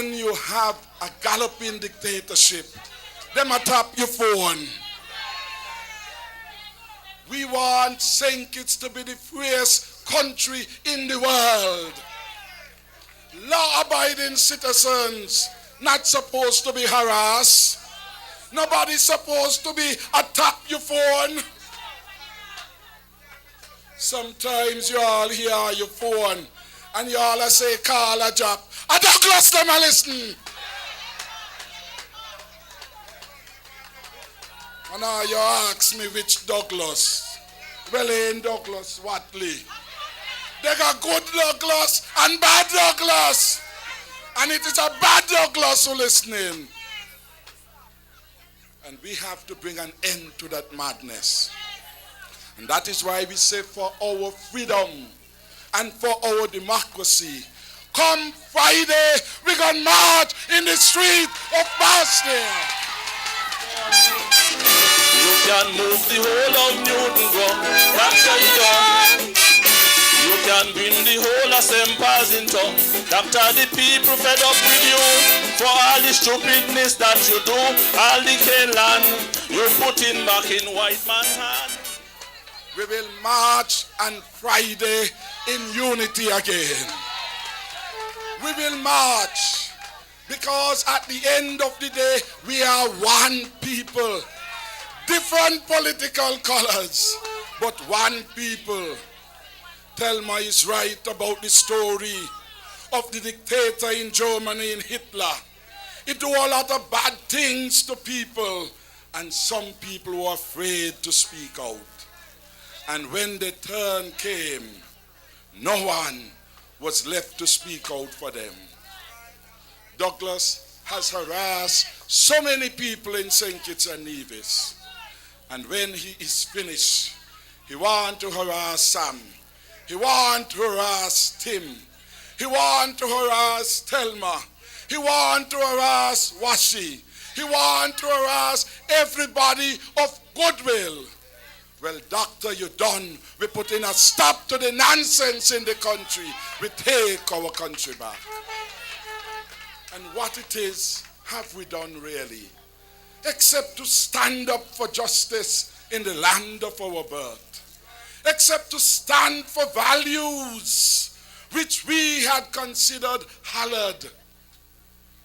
when you have a galloping dictatorship, them a tap your phone. We want St. Kitts to be the freest country in the world. Law-abiding citizens not supposed to be harassed. Nobody's supposed to be tap your phone. Sometimes you all hear your phone and you all say call a job. A Douglas them a listen. And now you ask me which Douglas. Well, ain't Douglas Watley. They got good Douglas and bad Douglas. And it is a bad Douglas who listening. And we have to bring an end to that madness. And that is why we say for our freedom and for our democracy, come Friday, we're going to march in the street of Boston. You can move the whole of Newton Grove, Dr. Young. You can bring the whole of St. Paul's in town. Doctor, the people fed up with you for all the stupidness that you do, all the cane land you put in back in white man's hand. We will march on Friday in unity again. We will march because at the end of the day, we are one people. Different political colors, but one people. Thelma is right about the story of the dictator in Germany, in Hitler. He do a lot of bad things to people, and some people were afraid to speak out. And when the turn came, no one was left to speak out for them. Douglas has harassed so many people in St. Kitts and Nevis. And when he is finished, he wants to harass Sam. He wants to harass Tim. He wants to harass Thelma. He wants to harass Washi. He wants to harass everybody of goodwill. Well, doctor, you're done. We're putting a stop to the nonsense in the country. We take our country back. And what it is, have we done really? Except to stand up for justice in the land of our birth. Except to stand for values which we had considered hallowed.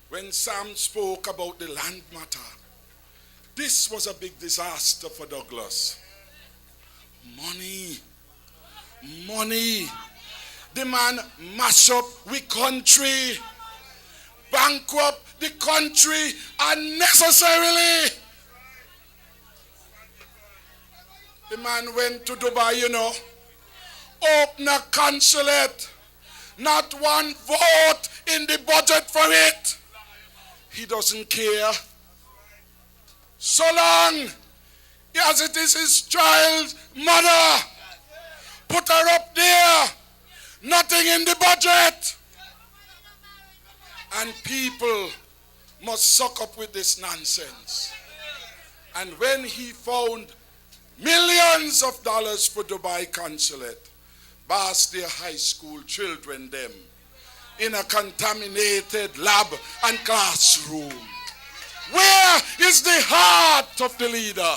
When Sam spoke about the land matter, this was a big disaster for Douglas. Money. The man mash up we country, bankrupt the country unnecessarily. The man went to Dubai, open a consulate, not one vote in the budget for it. He doesn't care. So long as it is his child's mother, put her up there, nothing in the budget. And people must suck up with this nonsense. And when he found millions of dollars for Dubai consulate, Bastia High School children them in a contaminated lab and classroom. Where is the heart of the leader?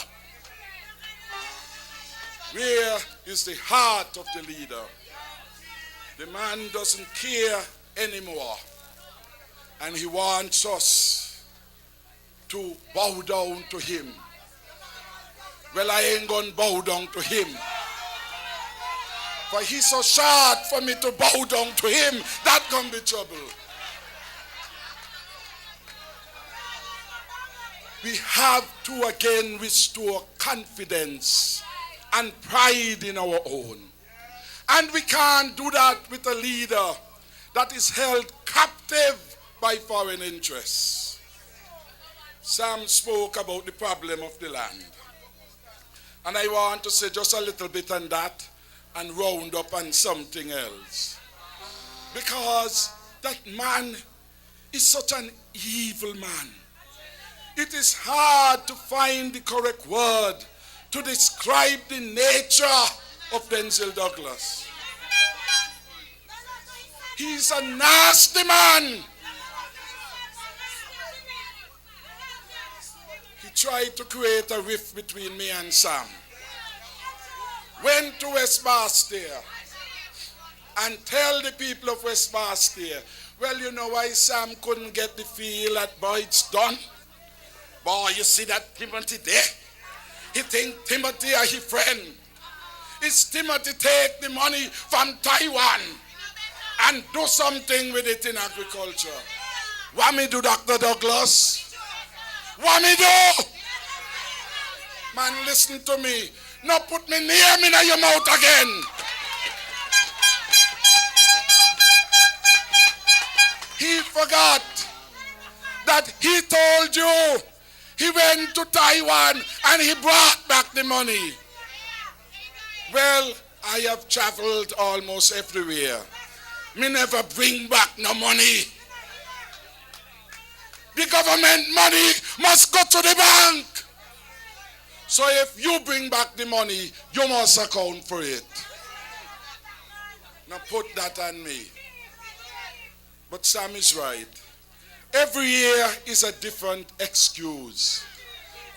Where is the heart of the leader? The man doesn't care anymore. And he wants us to bow down to him. Well, I ain't gonna bow down to him. For he's so short for me to bow down to him. That gonna be trouble. We have to again restore confidence and pride in our own. And we can't do that with a leader that is held captive by foreign interests. Sam spoke about the problem of the land. And I want to say just a little bit on that and round up on something else. Because that man is such an evil man. It is hard to find the correct word to describe the nature of Denzel Douglas. He's a nasty man. tried to create a rift between me and Sam. Went to West Bastille and tell the people of West Bastille, well, you know why Sam couldn't get the field at Boyd's done? Boy, you see that Timothy there? He think Timothy are his friend. It's Timothy take the money from Taiwan and do something with it in agriculture. What me do, Dr. Douglas? What me do? Man, listen to me. Now put me name in your mouth again. He forgot that he told you he went to Taiwan and he brought back the money. Well, I have traveled almost everywhere. Me never bring back no money. The government money must go to the bank. So if you bring back the money, you must account for it. Now put that on me. But Sam is right. Every year is a different excuse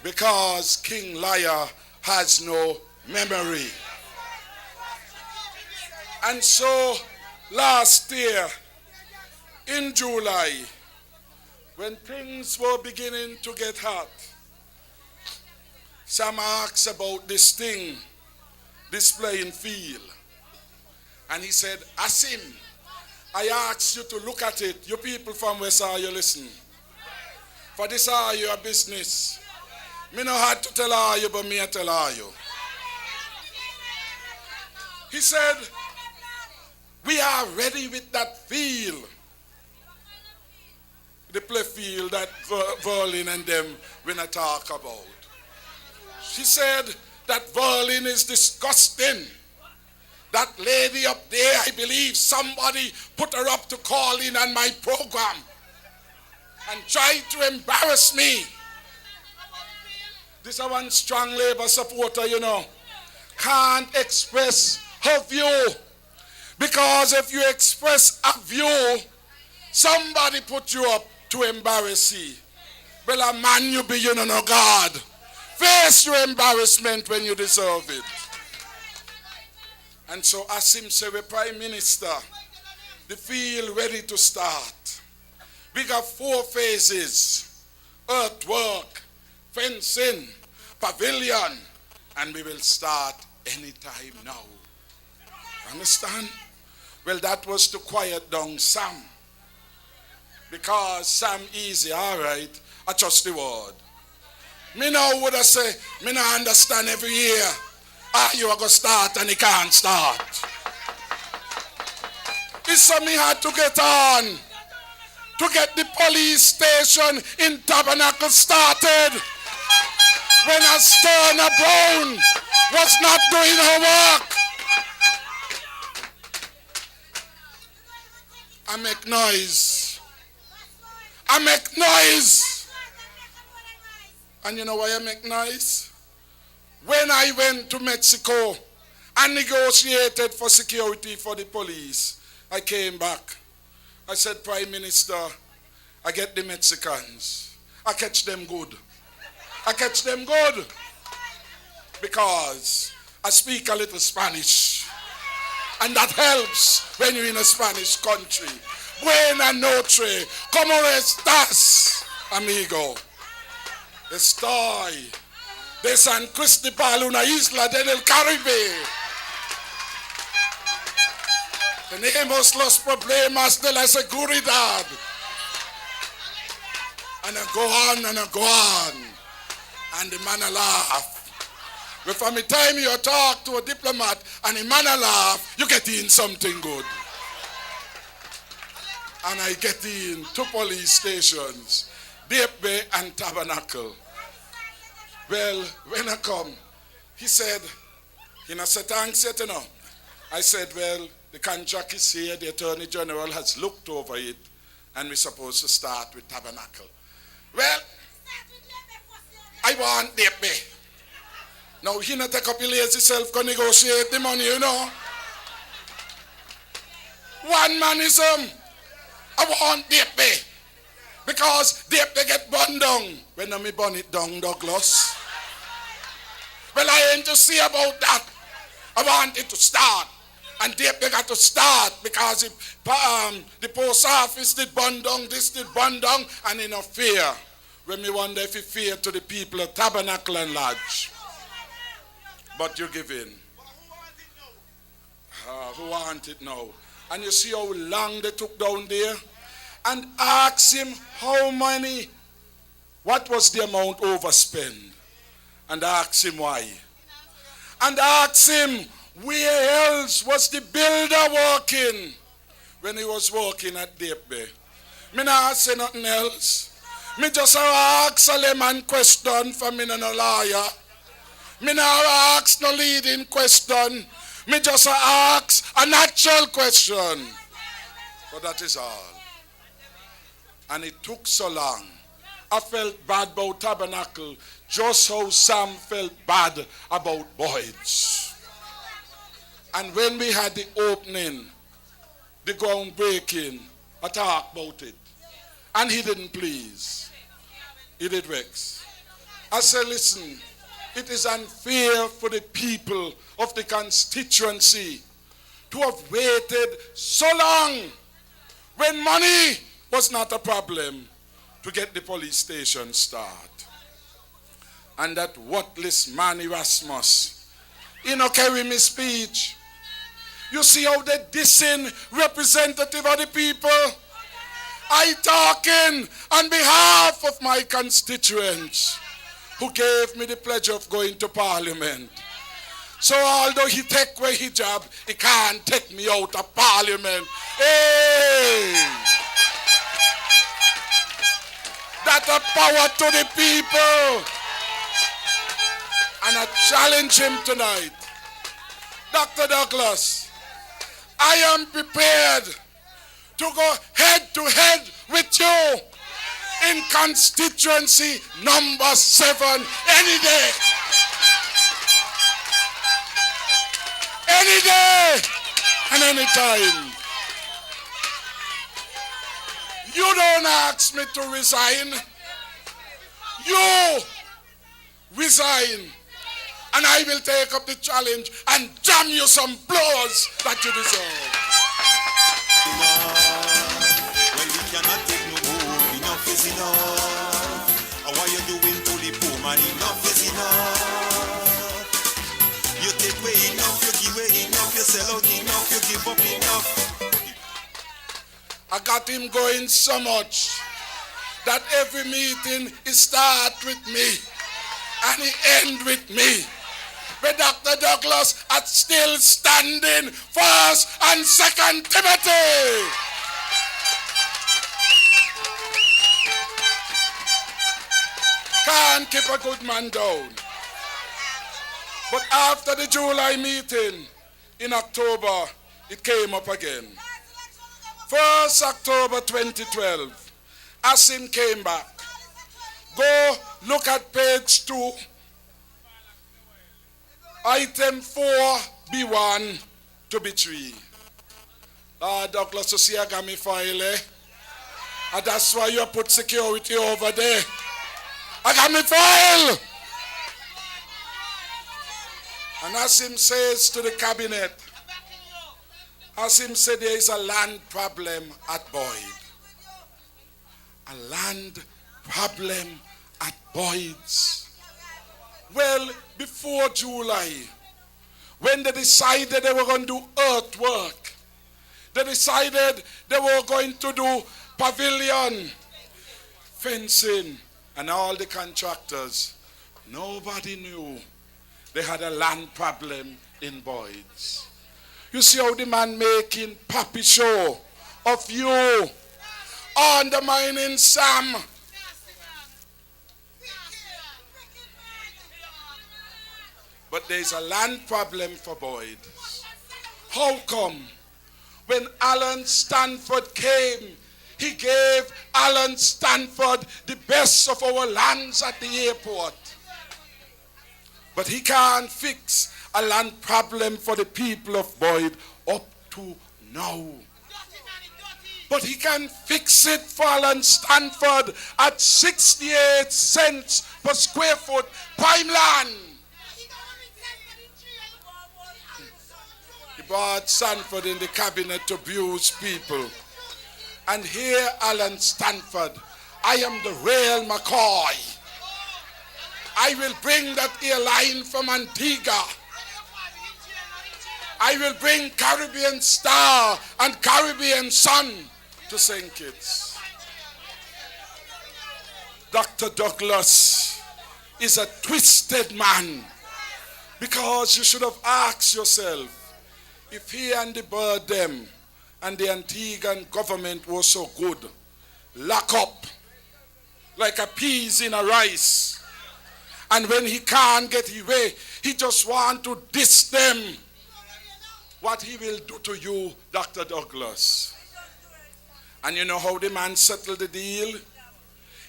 because King Liar has no memory. And so last year in July, when things were beginning to get hot, Sam asked about this thing, this playing field. And he said, Asim, I asked you to look at it. You people from West are you listen. For this are your business. Me no had to tell all you, but me I tell all you. He said, we are ready with that field. The play field that Verlin and them when I talk about. She said that Verlin is disgusting. That lady up there, I believe somebody put her up to call in on my program and tried to embarrass me. This is one strong labor supporter, you know. Can't express her view. Because if you express a view, somebody put you up to embarrass you. Well, a man you be, you know, God. Face your embarrassment when you deserve it. And so Asim said, the Prime Minister, the field ready to start. We got 4 phases: earthwork, fencing, pavilion, and we will start anytime now. Understand? Well, that was to quiet down Sam. Because Sam easy, all right, I trust the word. Me now would I say, me now understand every year. You are going to start and he can't start. It's something me had to get on to get the police station in Tabernacle started when Asterna Brown was not doing her work. I make noise. I make noise. And you know why I make noise? When I went to Mexico and negotiated for security for the police, I came back. I said, Prime Minister, I get the Mexicans. I catch them good. I catch them good. Because I speak a little Spanish. And that helps when you're in a Spanish country. Buena noche. ¿Cómo estás, amigo? Estoy de San Cristobal, una isla del Caribe. Tenemos los problemas de la seguridad. And I go on and I go on. And the man a laugh. But from the time you talk to a diplomat and the man a laugh, you get in something good. And I get in 2 police stations, Deep Bay and Tabernacle. Well, when I come, he said, said, thanks yet, you know. I said, well, the contract is here, the Attorney General has looked over it, and we're supposed to start with Tabernacle. Well, I want Deep Bay. Now, he not take up his lazy self to negotiate the money, you know. One manism. I want Deep Bay. because they get burned down. When I burn it down, Douglas. Well, I ain't to see about that. I want it to start. And they got to start because the post office did burn down, this did burn down, and in a fear. When me wonder if he fear to the people of Tabernacle and Lodge. But you give in. Who want it now? And you see how long they took down there? And ask him how many, what was the amount overspent? And ask him why. And ask him, where else was the builder working when he was working at Deep Bay? Me not say nothing else. Me just ask a layman question for me no lawyer. Me not ask no leading question. Me just ask a natural question. But that is all. And it took so long. I felt bad about Tabernacle, just how Sam felt bad about Boyd's. And when we had the opening, the groundbreaking, I talked about it. And he didn't please. He did vex. I said, listen, it is unfair for the people of the constituency to have waited so long when money was not a problem to get the police station started. And that worthless man Erasmus, he no carry me speech. You see how they dissing representative of the people? I talking on behalf of my constituents who gave me the pleasure of going to Parliament. So although he take away his job, he can't take me out of Parliament. Hey! That a power to the people. And I challenge him tonight. Dr. Douglas, I am prepared to go head to head with you in constituency number 7 any day. Any day and any time. You don't ask me to resign. You resign. And I will take up the challenge and jam you some blows that you deserve. When we cannot take no more, enough is enough. And what you doing to the poor man, enough is enough. You take away enough, you give away enough, you sell out enough, you give up enough. I got him going so much that every meeting he start with me and he end with me. But Dr. Douglas are still standing 1st and 2nd Timothy. Can't keep a good man down. But after the July meeting in October, it came up again. 1st October 2012, Asim came back. Go look at page 2. Item 4B1 to B3. Douglas, you see I got me file, eh? And that's why you put security over there. I got me file. And Asim says to the cabinet, Asim said there is a land problem at Boyd. A land problem at Boyd's. Well, before July, when they decided they were going to do earthwork, they decided they were going to do pavilion, fencing, and all the contractors, nobody knew they had a land problem in Boyd's. You see how the man making puppy show of you, undermining Sam. But there's a land problem for Boyd. How come? When Alan Stanford came, he gave Alan Stanford the best of our lands at the airport. But he can't fix a land problem for the people of Boyd up to now. But he can fix it for Alan Stanford at 68 cents per square foot prime land. He brought Stanford in the cabinet to abuse people. And here, Alan Stanford, I am the real McCoy. I will bring that airline from Antigua. I will bring Caribbean Star and Caribbean Sun to St. Kitts. Dr. Douglas is a twisted man, because you should have asked yourself, if he and the bird them and the Antiguan government was so good, lock up like a peas in a rice, and when he can't get away, he just want to diss them. What he will do to you, Dr. Douglas. And you know how the man settled the deal?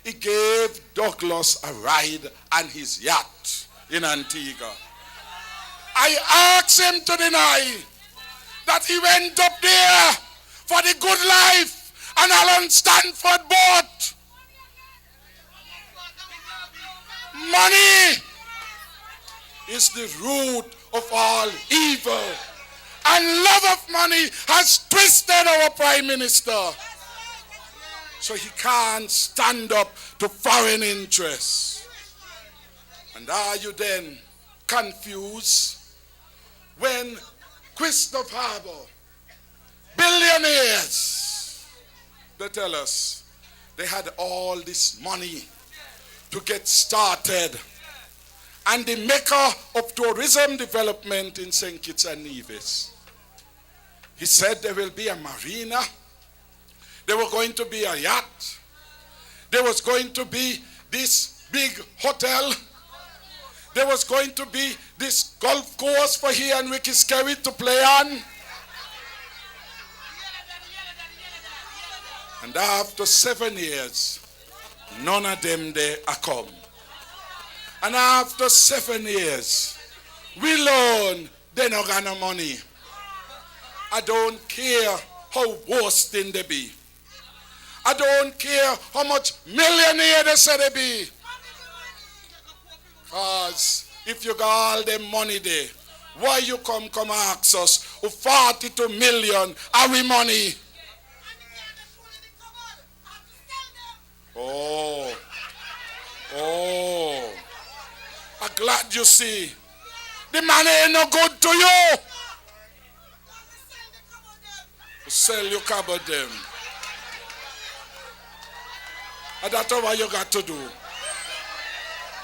He gave Douglas a ride on his yacht in Antigua. I asked him to deny that he went up there for the good life and Alan Stanford bought. Money is the root of all evil. And love of money has twisted our prime minister. So he can't stand up to foreign interests. And are you then confused when Christopher Harbour, billionaires, they tell us they had all this money to get started, and the maker of tourism development in St. Kitts and Nevis, he said there will be a marina, there were going to be a yacht, there was going to be this big hotel, there was going to be this golf course for he and Ricky Skerry to play on. And after 7 years, none of them there are come. And after 7 years, we learn they not got no money. I don't care how boasting they be. I don't care how much millionaire they say they be. Because if you got all them money there, why you come ask us, 42 million, are we money? Oh. I'm glad you see. The money ain't no good to you. Sell your cupboard them. And that's what you got to do.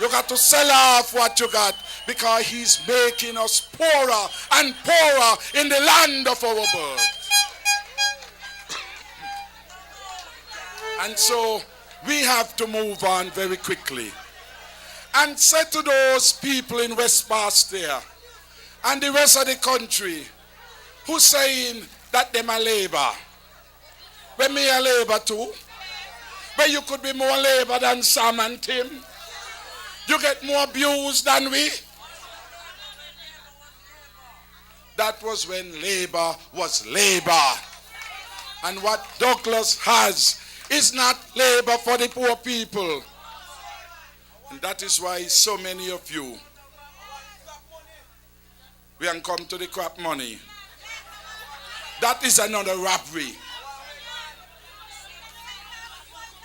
You got to sell off what you got, because he's making us poorer and poorer in the land of our birth. And so we have to move on very quickly and say to those people in West Bastia and the rest of the country who saying that them a labor. When me a labor too. But you could be more labor than Sam and Tim. You get more views than we. That was when labor was labor. And what Douglas has is not labor for the poor people. And that is why so many of you, we can come to the crap money. That is another robbery.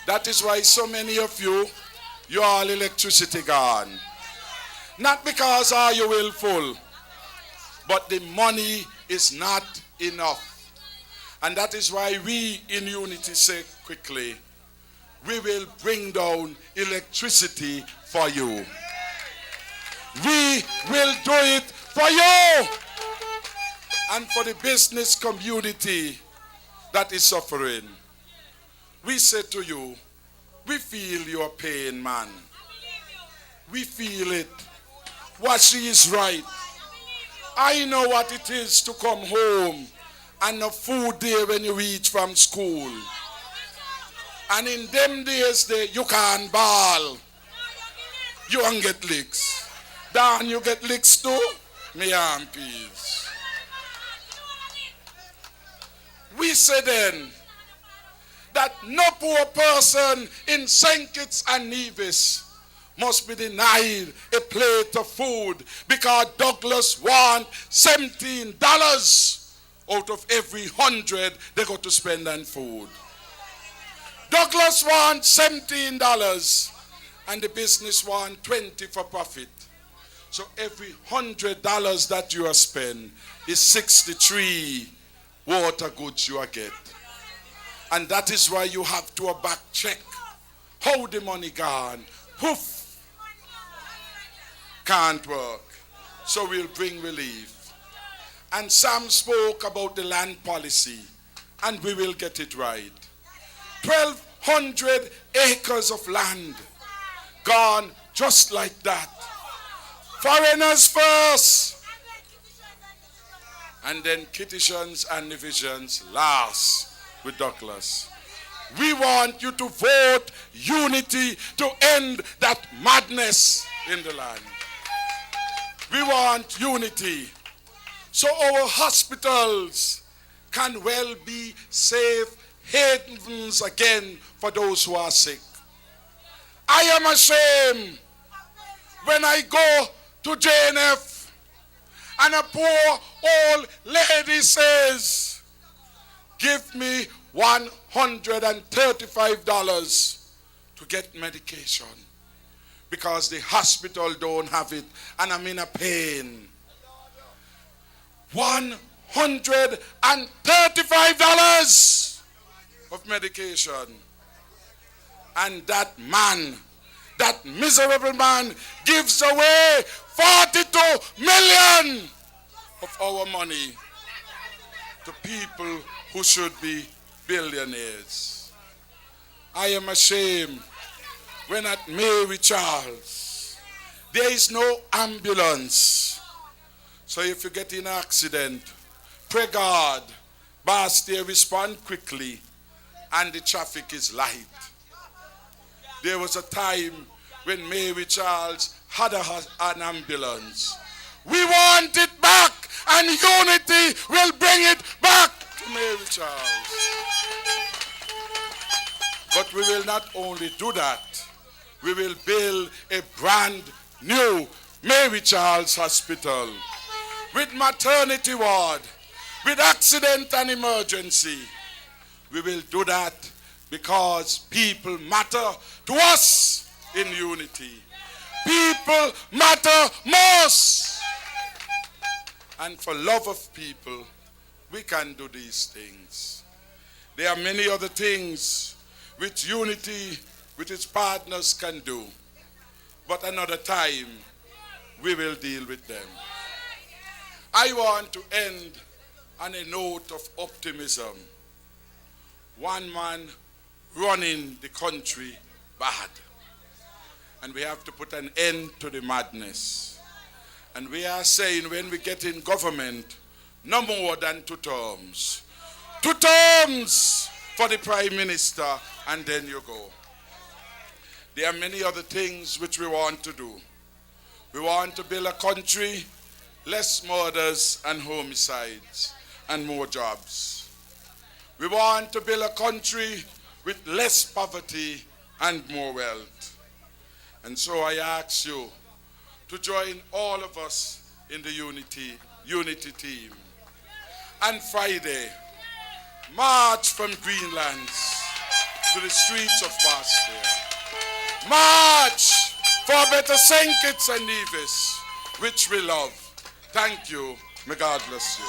That is why so many of you, your all electricity gone. Not because are you willful, but the money is not enough. And that is why we in Unity say quickly, we will bring down electricity for you. We will do it for you and for the business community that is suffering. We say to you, we feel your pain, man. We feel it. What she is right. I know what it is to come home and no food there when you reach from school. And in them days, you can't ball. You won't get licks. Dan, you get licks too? Me and peace. We say then, that no poor person in St. Kitts and Nevis must be denied a plate of food because Douglas wants $17 out of every 100 they got to spend on food. Douglas wants $17 and the business wants $20 for profit. So every $100 that you are spend is 63 water goods you are get. And that is why you have to back check how the money gone. Poof, can't work. So we'll bring relief. And Sam spoke about the land policy, and we will get it right. 1,200 acres of land gone just like that. Foreigners first, and then Kittitians and Divisions last with Douglas. We want you to vote unity to end that madness in the land. We want unity so our hospitals can well be safe havens again for those who are sick. I am ashamed when I go to JNF and a poor old lady says, give me $135 to get medication because the hospital don't have it and I'm in a pain. $135 of medication. And that man, that miserable man, gives away 42 million of our money to people who should be billionaires. I am ashamed when at Mary Charles there is no ambulance. So if you get in an accident, pray God, Basti respond quickly and the traffic is light. There was a time when Mary Charles had an ambulance. We want it back, and unity will bring it back to Mary Charles. But we will not only do that, we will build a brand new Mary Charles Hospital with maternity ward, with accident and emergency. We will do that because people matter to us in unity. People matter most. And for love of people, we can do these things. There are many other things which unity with its partners can do. But another time, we will deal with them. I want to end on a note of optimism. One man running the country bad. And we have to put an end to the madness. And we are saying when we get in government, no more than 2 terms. 2 terms for the Prime Minister, and then you go. There are many other things which we want to do. We want to build a country, less murders and homicides, and more jobs. We want to build a country with less poverty and more wealth. And so I ask you to join all of us in the unity team. And Friday, march from Greenlands to the streets of Boston. March for a better St. Kitts and Nevis, which we love. Thank you. May God bless you.